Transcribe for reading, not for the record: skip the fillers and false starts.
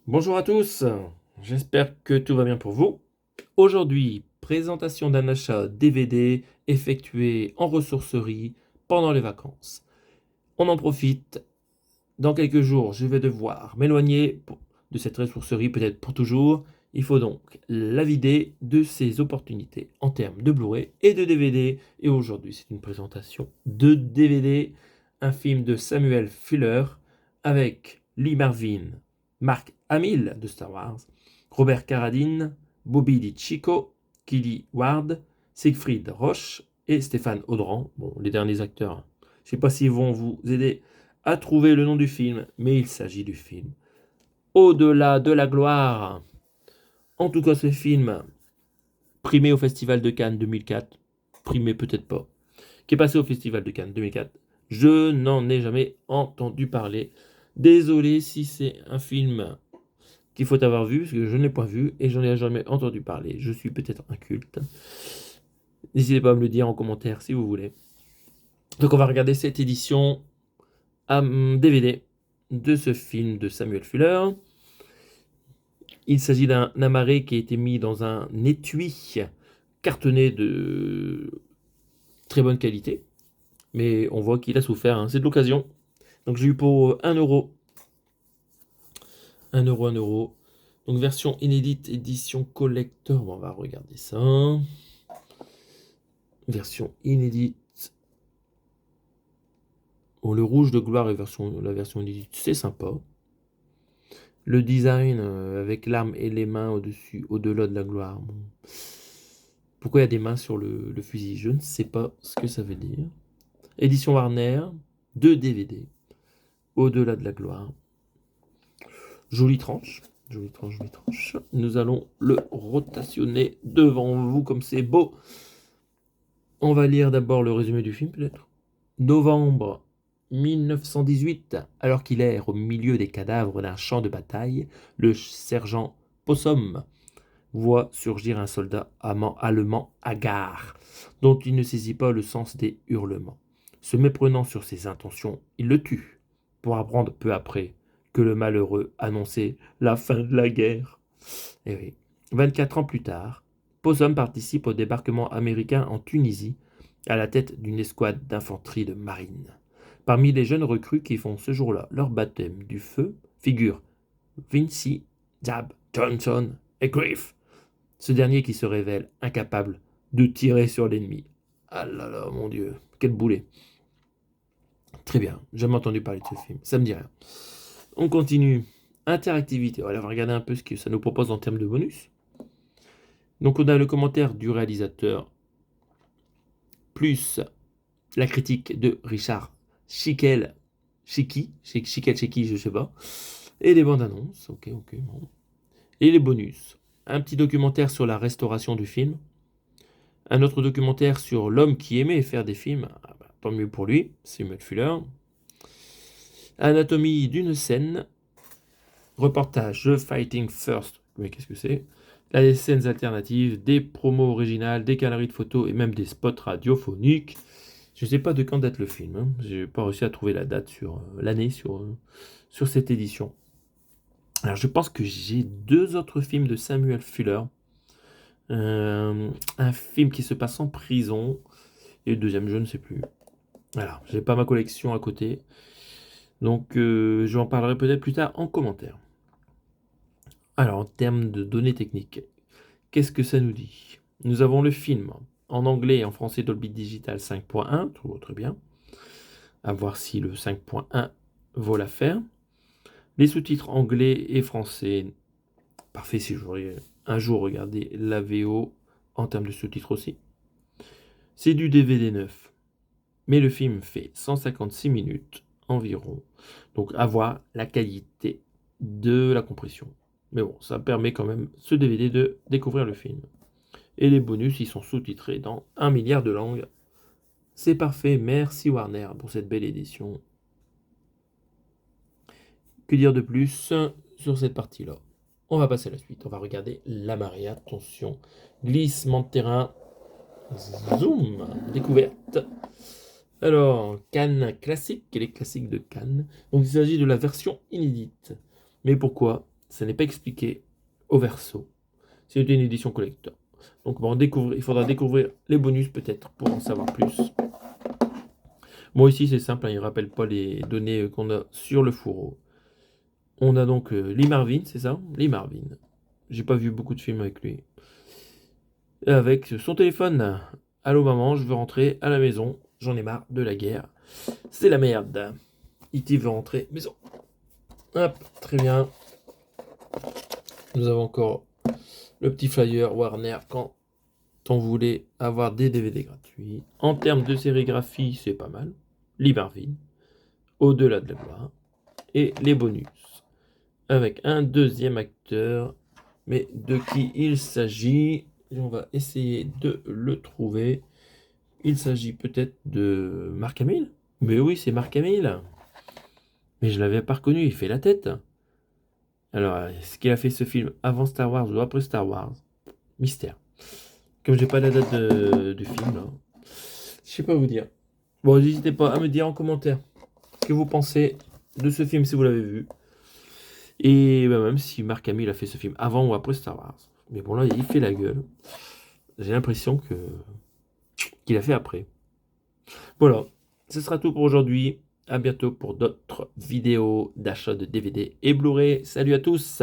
Bonjour à tous, j'espère que tout va bien pour vous. Aujourd'hui, présentation d'un achat DVD effectué en ressourcerie pendant les vacances. On en profite, dans quelques jours je vais devoir m'éloigner de cette ressourcerie peut-être pour toujours. Il faut donc la vider de ses opportunités en termes de Blu-ray et de DVD. Et aujourd'hui c'est une présentation de DVD, un film de Samuel Fuller avec Lee Marvin, Mark Hamill de Star Wars, Robert Carradine, Bobby DiCicco, Kelly Ward, Siegfried Roche et Stéphane Audran. Bon, les derniers acteurs, je ne sais pas s'ils vont vous aider à trouver le nom du film, mais il s'agit du film Au-delà de la gloire. En tout cas, ce film, primé au Festival de Cannes 2004, primé peut-être pas, qui est passé au Festival de Cannes 2004, je n'en ai jamais entendu parler. Désolé si c'est un film qu'il faut avoir vu, parce que je n'ai pas vu et j'en ai jamais entendu parler. Je suis peut-être inculte. N'hésitez pas à me le dire en commentaire si vous voulez. Donc on va regarder cette édition à DVD de ce film de Samuel Fuller. Il s'agit d'un amarré qui a été mis dans un étui cartonné de très bonne qualité. Mais on voit qu'il a souffert, hein. C'est de l'occasion. Donc j'ai eu pour 1 euro. 1 euro, 1 euro. Donc version inédite, édition collector. Bon, on va regarder ça. Version inédite. Bon, le rouge de gloire et la version inédite, c'est sympa. Le design avec l'arme et les mains au-dessus, au-delà de la gloire. Bon. Pourquoi il y a des mains sur le fusil? Je ne sais pas ce que ça veut dire. Édition Warner, 2 DVD. Au-delà de la gloire. Jolie tranche. Jolie tranche, jolie tranche. Nous allons le rotationner devant vous comme c'est beau. On va lire d'abord le résumé du film peut-être. Novembre 1918, alors qu'il erre au milieu des cadavres d'un champ de bataille, le sergent Possum voit surgir un soldat allemand hagard, dont il ne saisit pas le sens des hurlements. Se méprenant sur ses intentions, il le tue, pour apprendre peu après que le malheureux annonçait la fin de la guerre. Et oui, 24 ans plus tard, Possum participe au débarquement américain en Tunisie, à la tête d'une escouade d'infanterie de marine. Parmi les jeunes recrues qui font ce jour-là leur baptême du feu figurent Vincy, Dab, Johnson et Griff, ce dernier qui se révèle incapable de tirer sur l'ennemi. Ah là là, mon Dieu, quel boulet. Très bien, j'ai jamais entendu parler de ce film, ça me dit rien. On continue. Interactivité, on va regarder un peu ce que ça nous propose en termes de bonus. Donc on a le commentaire du réalisateur, plus la critique de Richard Schickel, Schickel, je sais pas, et les bandes annonces, ok, bon. Et les bonus. Un petit documentaire sur la restauration du film, un autre documentaire sur l'homme qui aimait faire des films, ah bah, tant mieux pour lui, Samuel Fuller. Anatomie d'une scène, reportage The Fighting First, mais qu'est-ce que c'est? Les scènes alternatives, des promos originales, des galeries de photos et même des spots radiophoniques. Je ne sais pas de quand date le film, hein. J'ai pas réussi à trouver la date sur l'année sur cette édition. Alors je pense que j'ai 2 autres films de Samuel Fuller. Un film qui se passe en prison. Et le deuxième, je ne sais plus. Voilà, j'ai pas ma collection à côté. Donc, j'en parlerai peut-être plus tard en commentaire. Alors, en termes de données techniques, qu'est-ce que ça nous dit? Nous avons le film en anglais et en français Dolby Digital 5.1, très bien. À voir si le 5.1 vaut l'affaire. Les sous-titres anglais et français, parfait si je voudrais un jour regarder la VO en termes de sous-titres aussi. C'est du DVD neuf, mais le film fait 156 minutes environ. Donc à voir la qualité de la compression. Mais bon, ça permet quand même ce DVD de découvrir le film. Et les bonus, ils sont sous-titrés dans 1 milliard de langues. C'est parfait, merci Warner pour cette belle édition. Que dire de plus sur cette partie-là? On va passer à la suite, on va regarder la marée. Attention, glissement de terrain, zoom, découverte. Alors, Cannes classique, les classiques de Cannes. Donc il s'agit de la version inédite. Mais pourquoi Ça n'est pas expliqué au verso. C'est une édition collector. Donc bon, il faudra découvrir les bonus peut-être pour en savoir plus. Moi ici c'est simple, hein, il ne rappelle pas les données qu'on a sur le fourreau. On a donc Lee Marvin, c'est ça? Lee Marvin. J'ai pas vu beaucoup de films avec lui. Avec son téléphone. Allô maman, je veux rentrer à la maison. J'en ai marre de la guerre. C'est la merde. E.T. veut rentrer maison. Hop, très bien. Nous avons encore le petit flyer Warner quand on voulait avoir des DVD gratuits. En termes de sérigraphie, c'est pas mal. Lee Marvin, Au-delà de la gloire. Et les bonus. Avec un deuxième acteur. Mais de qui il s'agit? On va essayer de le trouver. Il s'agit peut-être de Mark Hamill? Mais oui, c'est Mark Hamill. Mais je l'avais pas reconnu, il fait la tête. Alors, est-ce qu'il a fait ce film avant Star Wars ou après Star Wars? Mystère. Comme j'ai pas la date du film, là, je sais pas vous dire. Bon, n'hésitez pas à me dire en commentaire ce que vous pensez de ce film si vous l'avez vu. Et bah, même si Mark Hamill a fait ce film avant ou après Star Wars. Mais bon, là, il fait la gueule. J'ai l'impression qu'il a fait après. Voilà, ce sera tout pour aujourd'hui. À bientôt pour d'autres vidéos d'achat de DVD et Blu-ray. Salut à tous!